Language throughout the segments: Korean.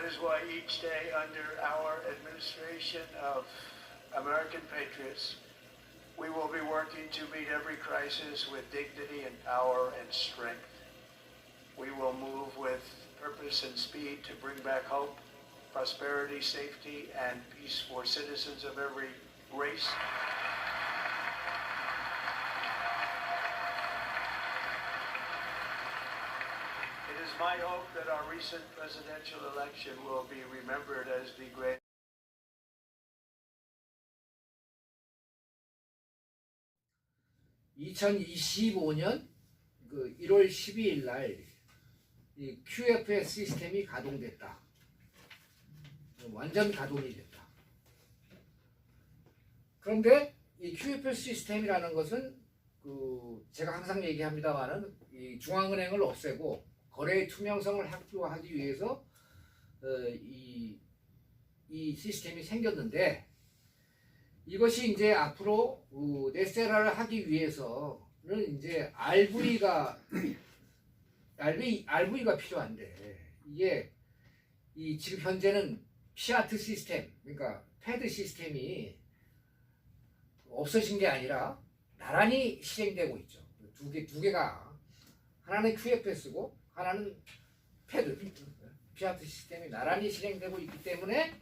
That is why each day under our administration of American patriots, we will be working to meet every crisis with dignity and power and strength. We will move with purpose and speed to bring back hope, prosperity, safety, and peace for citizens of every race. It is my hope that our recent presidential election will be remembered as the great 2025년 그 1월 12일 날 이 QFS 시스템이 가동됐다. 완전 가동이 됐다. 그런데 이 QFS 시스템이라는 것은 그 제가 항상 얘기합니다만은 이 중앙은행을 없애고 거래의 투명성을 확보하기 위해서 이 시스템이 생겼는데 이것이 이제 앞으로 네세라를 하기 위해서는 이제 RV가 필요한데 이게 이 지금 현재는 피아트 시스템 그러니까 패드 시스템이 없어진 게 아니라 나란히 실행되고 있죠. 두 개가 하나는 QFS고 하나는 패드 피아트 시스템이 나란히 실행되고 있기 때문에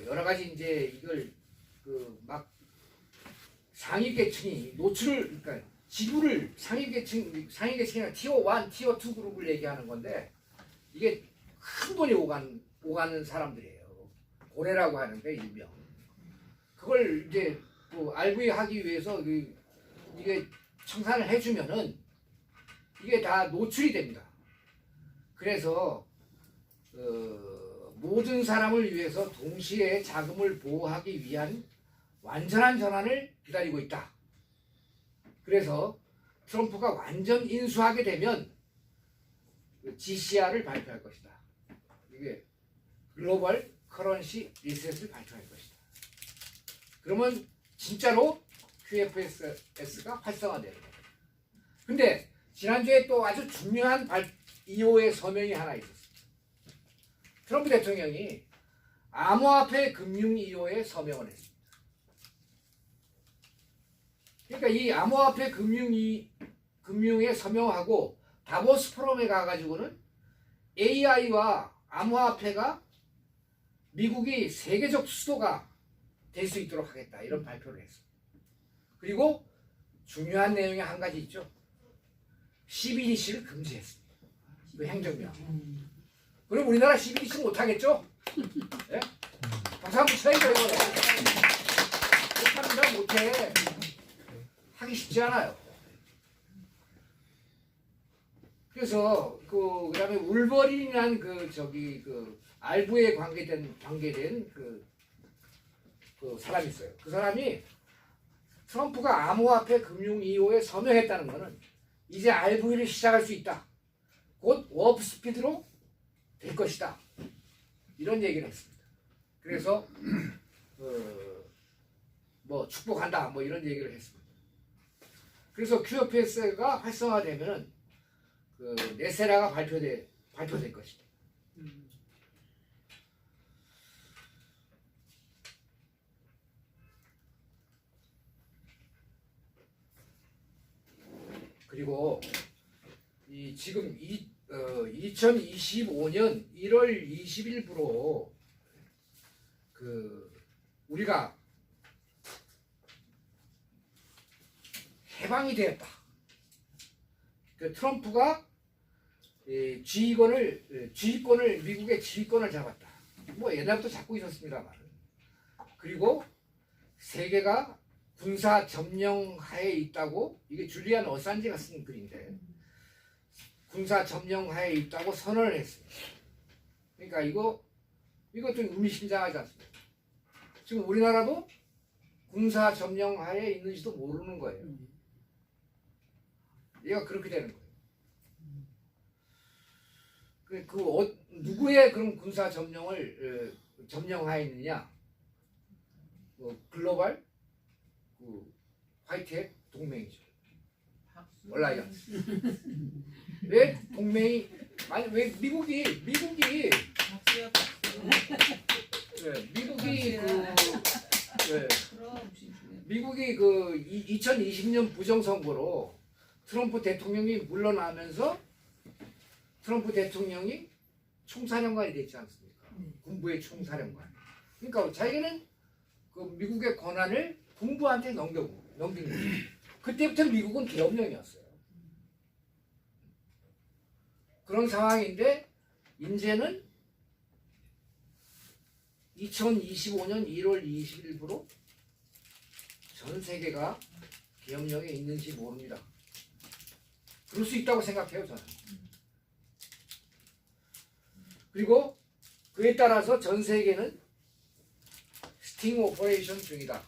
여러 가지 이제 이걸 막 상위 계층이 노출을 그러니까 지구를 상위 계층이나 티어 1, 티어 2 그룹을 얘기하는 건데 이게 큰 돈이 오가는 사람들이에요. 고래라고 하는데 일명 그걸 이제 RV 하기 위해서 이게 청산을 해주면은 이게 다 노출이 됩니다. 그래서 모든 사람을 위해서 동시에 자금을 보호하기 위한 완전한 전환을 기다리고 있다. 그래서 트럼프가 완전 인수하게 되면 GCR을 발표할 것이다. 이게 글로벌 커런시 리셋을 발표할 것이다. 그러면 진짜로 QFS가 활성화되는 거예요. 근데 지난주에 또 아주 중요한 EO의 서명이 하나 있었어요. 트럼프 대통령이 암호화폐 금융 EO에 서명을 했습니다. 그러니까 이 암호화폐 금융에 서명하고 다보스 포럼에 가가지고는 AI와 암호화폐가 미국이 세계적 수도가 될 수 있도록 하겠다 이런 발표를 했습니다. 그리고 중요한 내용이 한 가지 있죠. CBDC를 금지했습니다. 그 행정명. 그럼 우리나라 CBDC 못하겠죠? 네? 박수 한번 쳐야죠 이거는. 못합니다 못해. 하기 쉽지 않아요. 그래서 그다음에 울버린이라는 RV에 관계된 그 사람이 있어요. 그 사람이 트럼프가 암호화폐 금융 EO에 서명했다는 것은 이제 RV를 시작할 수 있다. 곧 워프 스피드로 될 것이다. 이런 얘기를 했습니다. 그래서 축복한다. 이런 얘기를 했습니다. 그래서 QFS가 활성화되면은 네세라가 발표될 것입니다. 그리고 지금 2025년 1월 20일부로 우리가 해방이 되었다. 트럼프가 미국의 지휘권을 잡았다. 옛날부터 잡고 있었습니다만. 그리고 세계가 군사 점령 하에 있다고 이게 줄리안 어산지가 쓴 글인데 군사 점령 하에 있다고 선언을 했습니다. 그러니까 이거 좀 의미심장하지 않습니까? 지금 우리나라도 군사 점령 하에 있는지도 모르는 거예요. 얘가 그렇게 되는 거예요. 누구의 그런 군사 점령을 점령하에 있느냐? 글로벌 화이트햇 동맹이죠. 얼라이언스. 왜 동맹이 아니 왜 미국이 예, 미국이 미국이 그 2020년 부정선거로 트럼프 대통령이 물러나면서 트럼프 대통령이 총사령관이 됐지 않습니까? 군부의 총사령관. 그러니까 자기는 그 미국의 권한을 군부한테 넘긴 거예요. 그때부터 미국은 계엄령이었어요. 그런 상황인데 이제는 2025년 1월 20일부로 전 세계가 계엄령에 있는지 모릅니다. 그럴 수 있다고 생각해요, 저는. 그리고 그에 따라서 전 세계는 스팅 오퍼레이션 중이다.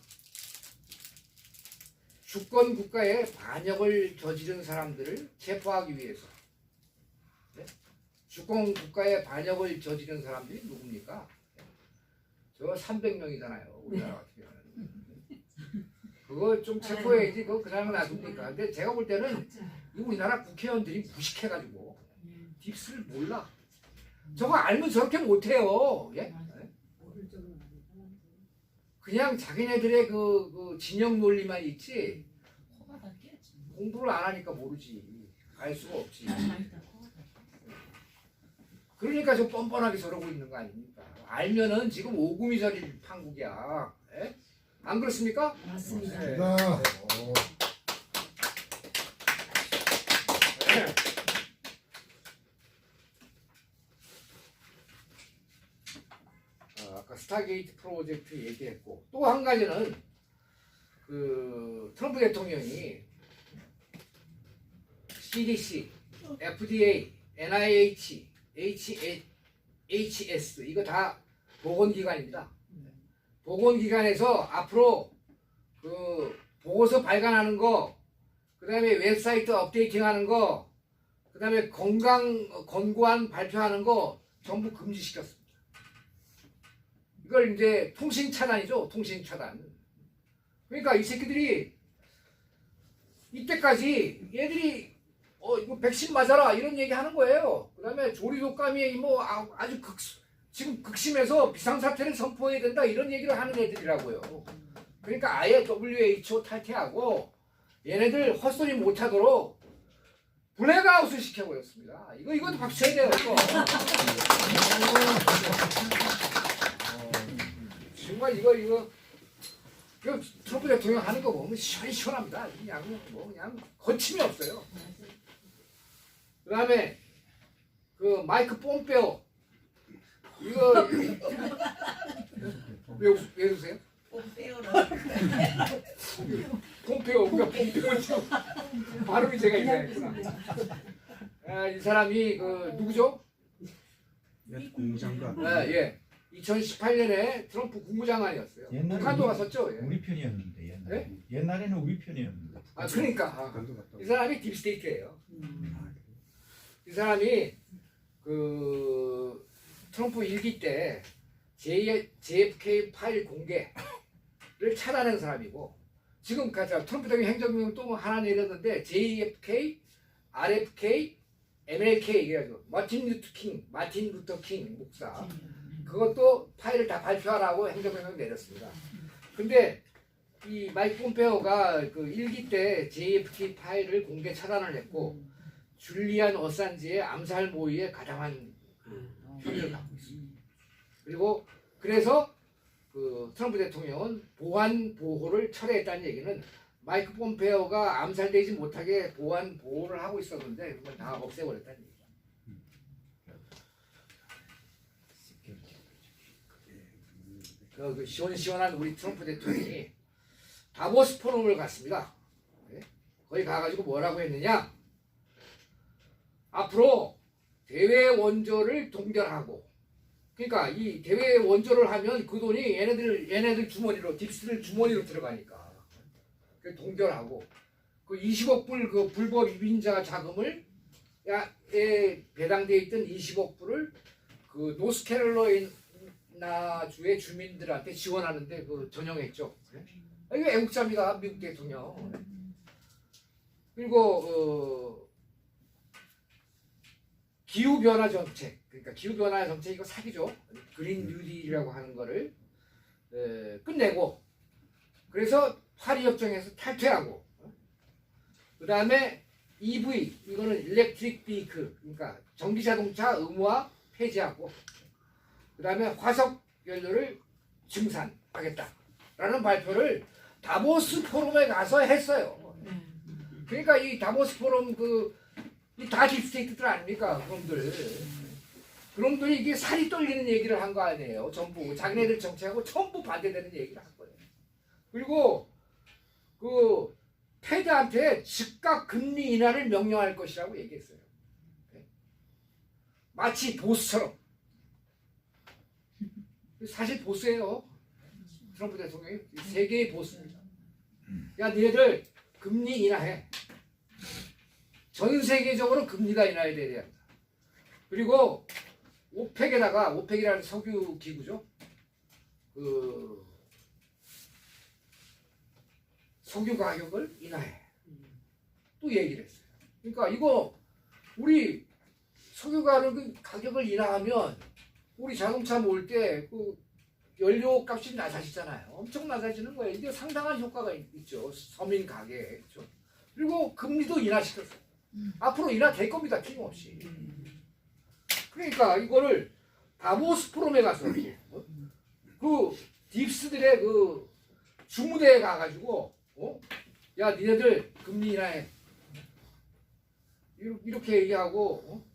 주권 국가에 반역을 저지른 사람들을 체포하기 위해서. 네? 주권 국가에 반역을 저지른 사람들이 누굽니까? 저 300명이잖아요. 우리나라 같은 경우는. 그거 좀 체포해야지. 그거 그냥 놔둡니까? 근데 제가 볼 때는 우리나라 국회의원들이 무식해가지고 딥스를 몰라. 저거 알면 저렇게 못해요. 예? 그냥 자기네들의 그 진영 논리만 있지 공부를 안 하니까 모르지. 알 수가 없지. 그러니까 저 뻔뻔하게 저러고 있는 거 아닙니까? 알면은 지금 오금이 저릴 판국이야. 예? 안 그렇습니까? 맞습니다. 네. 아까 스타게이트 프로젝트 얘기했고 또 한 가지는 그 트럼프 대통령이 CDC, FDA, NIH, HS 이거 다 보건기관입니다. 보건기관에서 앞으로 그 보고서 발간하는 거, 그 다음에 웹사이트 업데이팅하는 거, 그 다음에 권고안 발표하는 거 전부 금지시켰습니다. 이걸 이제 통신 차단이죠. 통신 차단. 그러니까 이 새끼들이 이때까지 얘들이 이거 백신 맞아라 이런 얘기 하는 거예요. 그 다음에 조리독감이 뭐 아주 지금 극심해서 비상사태를 선포해야 된다 이런 얘기를 하는 애들이라고요. 그러니까 아예 WHO 탈퇴하고 얘네들 헛소리 못하도록 블랙아웃을 시켜버렸습니다. 이것도 박수 쳐야 돼요. 이거. 정말 이거 트럼프 대통령 하는 거 보면 시원시원합니다. 그냥 거침이 없어요. 그 다음에 그 마이크 폼페오 이거 왜 웃으세요? 폼페오 그러니까 폼페오 지금 발음이 제가 이상했구나. 이 사람이 그 누구죠? 국무장관. 예. 2018년에 트럼프 국무장관이었어요. 북한도 갔었죠. 예. 우리 편이었는데 옛날에. 네? 옛날에는 우리 편이었는데. 그러니까 이 사람이 딥스테이트예요. 이 사람이 그 트럼프 1기 때 JFK 파일 공개를 차단한 사람이고 지금 트럼프 대통령 행정명 또 하나 내렸는데 JFK, RFK, MLK 이래가지고 마틴 루터 킹 목사 그것도 파일을 다 발표하라고 행정명령 내렸습니다. 근데 이 마이크 폼페오가 그 1기 때 JFK 파일을 공개 차단을 했고 줄리안 어산지의 암살 모의에 가담한 혐의를 갖고 있습니다. 그리고 그래서 그 트럼프 대통령은 보안 보호를 철회했다는 얘기는 마이크 폼페오가 암살되지 못하게 보안 보호를 하고 있었는데 그걸 다 없애버렸다는 얘기죠. 그 시원시원한 우리 트럼프 대통령이 다보스 포럼을 갔습니다. 거기 가가지고 뭐라고 했느냐? 앞으로 대외 원조를 동결하고, 그러니까 이 대외 원조를 하면 그 돈이 얘네들 주머니로 딥스들 주머니로 들어가니까 동결하고 그 20억 불 그 불법 이민자 자금을 배당돼 있던 20억 불을 그 노스캐롤라이나 주의 주민들한테 지원하는데 그 전용했죠. 이거 애국자입니다. 미국 대통령. 그리고 기후 변화 정책, 그러니까 기후 변화 정책 이거 사기죠. 그린 뉴딜이라고 하는 거를 끝내고, 그래서 파리 협정에서 탈퇴하고, 그 다음에 EV, 이거는 일렉트릭 비클, 그러니까 전기 자동차 의무화 폐지하고, 그 다음에 화석 연료를 증산하겠다라는 발표를 다보스 포럼에 가서 했어요. 그러니까 이 다보스 포럼 다 딥스테이트들 아닙니까? 그놈들이 이게 살이 떨리는 얘기를 한 거 아니에요. 전부 자기네들 정책하고 전부 반대되는 얘기를 한 거예요. 그리고 그 패드한테 즉각 금리 인하를 명령할 것이라고 얘기했어요. 마치 보스처럼. 사실 보스예요. 트럼프 대통령이 세계의 보스입니다. 야, 니네들 금리 인하해. 전 세계적으로 금리가 인하해야 돼야 된다. 그리고 오펙이라는 석유 기구죠. 그 석유 가격을 인하해. 또 얘기를 했어요. 그러니까 이거 우리 석유 가격을 인하하면 우리 자동차 모을 때 그 연료 값이 낮아지잖아요. 엄청 낮아지는 거예요. 이게 상당한 효과가 있죠. 서민 가게에. 그렇죠? 그리고 금리도 인하시켰어요. 앞으로 인하될 겁니다. 틀림없이. 그러니까 이거를 다보스 포럼에 가서 그 딥스들의 그 주무대에 가가지고 야, 니네들 금리 인하해. 이렇게 얘기하고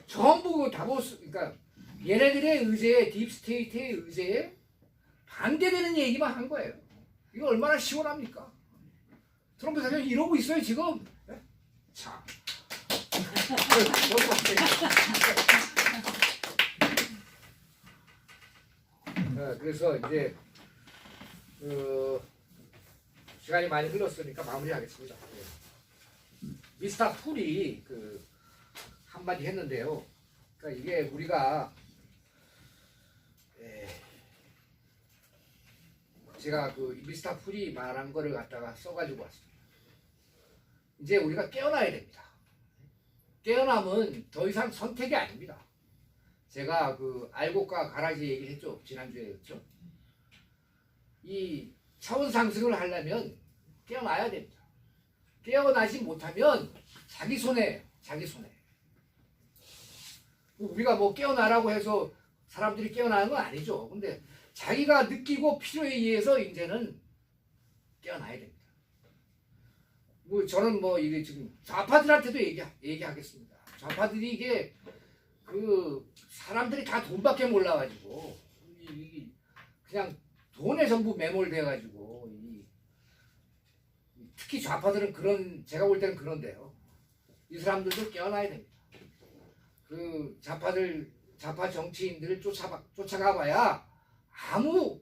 전부 그 다보스, 그러니까 얘네들의 의제에, 딥스테이트의 의제에 반대되는 얘기만 한 거예요. 이거 얼마나 시원합니까? 트럼프 대통령이 이러고 있어요 지금. 네? 자, 그래서 이제 시간이 많이 흘렀으니까 마무리하겠습니다. 미스터 풀이 한마디 했는데요. 그러니까 이게 우리가 제가 미스터 풀이 말한 거를 갖다가 써가지고 왔습니다. 이제 우리가 깨어나야 됩니다. 깨어남은 더 이상 선택이 아닙니다. 제가 알곡과 가라지 얘기했죠. 지난주에 했죠. 이 차원 상승을 하려면 깨어나야 됩니다. 깨어나지 못하면 자기 손해. 우리가 뭐 깨어나라고 해서 사람들이 깨어나는 건 아니죠. 근데 자기가 느끼고 필요에 의해서 이제는 깨어나야 됩니다. 저는 이게 지금 좌파들한테도 얘기하겠습니다. 좌파들이 이게 사람들이 다 돈밖에 몰라가지고 그냥 돈에 전부 매몰돼가지고 특히 좌파들은 제가 볼 때는 그런데요. 이 사람들도 깨어나야 됩니다. 좌파 정치인들을 쫓아가봐야 아무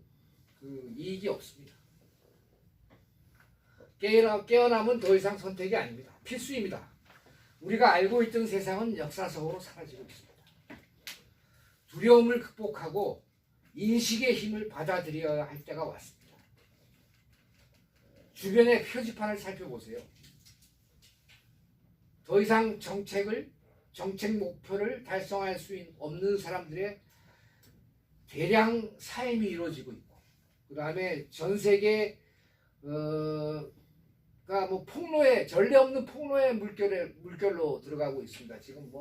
이익이 없습니다. 깨어남은 더 이상 선택이 아닙니다. 필수입니다. 우리가 알고 있던 세상은 역사 속으로 사라지고 있습니다. 두려움을 극복하고 인식의 힘을 받아들여야 할 때가 왔습니다. 주변의 표지판을 살펴보세요. 더 이상 정책 목표를 달성할 수 없는 사람들의 대량 사임이 이루어지고 있고, 그 다음에 전 세계 전례 없는 폭로의 물결로 들어가고 있습니다. 지금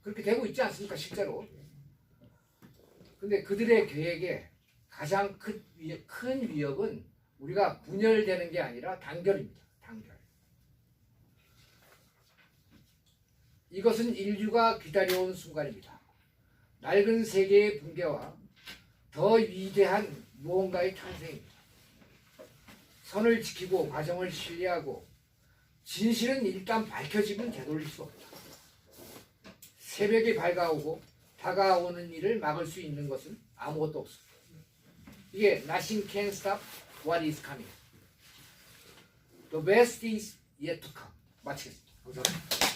그렇게 되고 있지 않습니까, 실제로? 근데 그들의 계획에 가장 큰 위협은 우리가 분열되는 게 아니라 단결입니다. 단결. 이것은 인류가 기다려온 순간입니다. 낡은 세계의 붕괴와 더 위대한 무언가의 탄생입니다. 선을 지키고 과정을 신뢰하고 진실은 일단 밝혀지면 되돌릴 수 없다. 새벽이 밝아오고 다가오는 일을 막을 수 있는 것은 아무것도 없습니다. 이게 Nothing can stop what is coming. The best is yet to come. 마치겠습니다. 감사합니다.